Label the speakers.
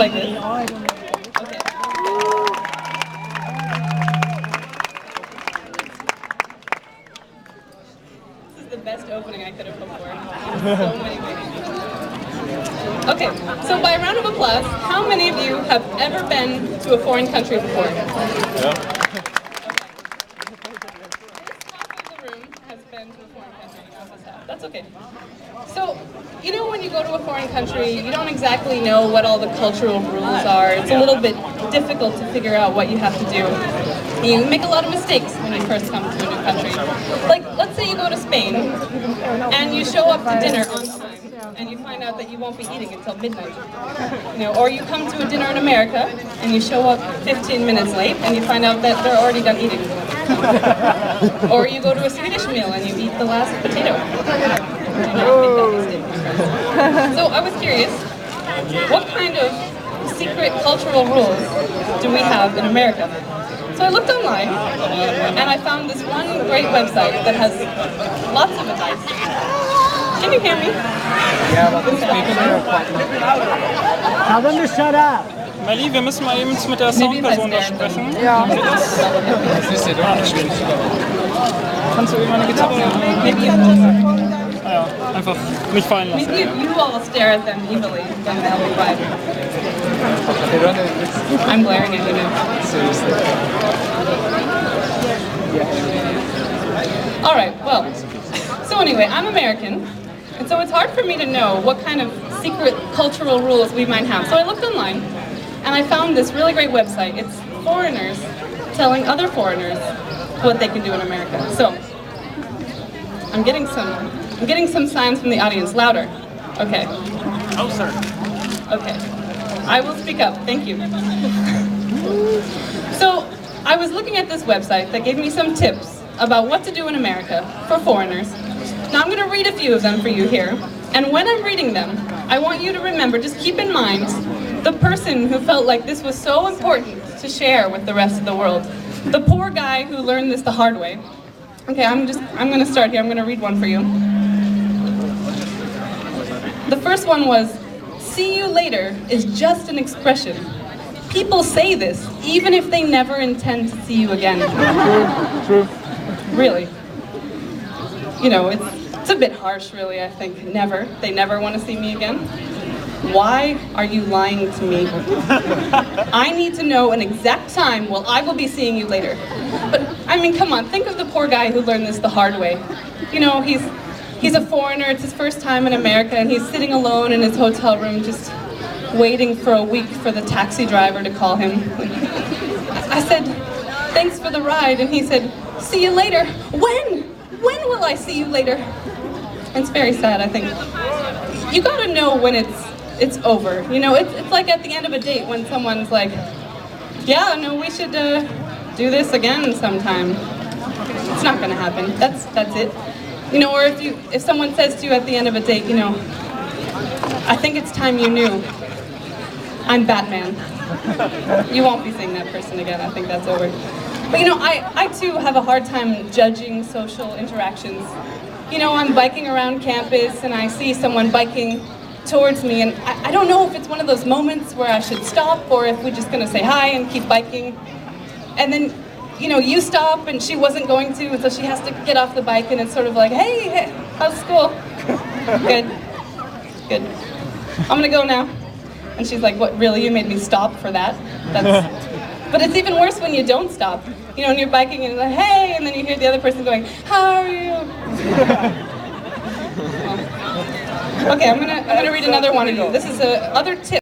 Speaker 1: like this? Okay. This is the best opening I could have hoped for. So many ways. Okay, so by a round of applause, how many of you have ever been to a foreign country before?
Speaker 2: Yeah.
Speaker 1: Has been to a foreign country. That's okay. So, you know when you go to a foreign country, you don't exactly know what all the cultural rules are. It's a little bit difficult to figure out what you have to do. You make a lot of mistakes when you first come to a new country. Like, let's say you go to Spain, and you show up to dinner on time, and you find out that you won't be eating until midnight. Or you come to a dinner in America, and you show up 15 minutes late, and you find out that they're already done eating. Or you go to a Swedish meal and you eat the last potato. So I was curious, what kind of secret cultural rules do we have in America? So I looked online and I found this one great website that has lots of advice. Can you hear me?
Speaker 3: Tell them to shut up.
Speaker 2: Melly, wir müssen mal eben mit der Soundperson da sprechen.
Speaker 3: Ja.
Speaker 2: Kannst du eben eine Gitarre? Ja, einfach nicht fallen lassen.
Speaker 1: Maybe if you all stare at them evilly, then they'll be quiet. I'm glaring at you now. All right, well, so anyway, I'm American, and so it's hard for me to know what kind of secret cultural rules we might have. So I looked online, and I found this really great website. It's foreigners telling other foreigners what they can do in America. So I'm getting some signs from the audience. Louder. Okay.
Speaker 2: Oh, sir.
Speaker 1: Okay. I will speak up. Thank you. So I was looking at this website that gave me some tips about what to do in America for foreigners. Now I'm going to read a few of them for you here. And when I'm reading them, I want you to remember, just keep in mind, the person who felt like this was so important to share with the rest of the world. The poor guy who learned this the hard way. Okay, I'm going to start here. I'm going to read one for you. The first one was, "See you later is just an expression. People say this even if they never intend to see you again."
Speaker 2: True.
Speaker 1: Really. It's a bit harsh, really, I think. Never. They never want to see me again. Why are you lying to me? I need to know an exact time. Well, I will be seeing you later. But, I mean, come on, think of the poor guy who learned this the hard way. He's a foreigner, it's his first time in America, and he's sitting alone in his hotel room just waiting for a week for the taxi driver to call him. I said, "Thanks for the ride," and he said, "See you later." When? When will I see you later? It's very sad, I think. You gotta know when it's over. It's like at the end of a date when someone's like, "Yeah, no, we should do this again sometime." It's not gonna happen. That's it. Or if someone says to you at the end of a date, "I think it's time you knew. I'm Batman." You won't be seeing that person again. I think that's over. But I too have a hard time judging social interactions. I'm biking around campus and I see someone biking towards me, and I don't know if it's one of those moments where I should stop or if we're just gonna say hi and keep biking. And then, you stop and she wasn't going to, and so she has to get off the bike, and it's sort of like, hey, how's school? Good. I'm gonna go now. And she's like, "What, really? You made me stop for that?" But it's even worse when you don't stop. And you're biking and you're like, "Hey," and then you hear the other person going, "How are you?" Okay, I'm gonna read another one of you. This is other tip.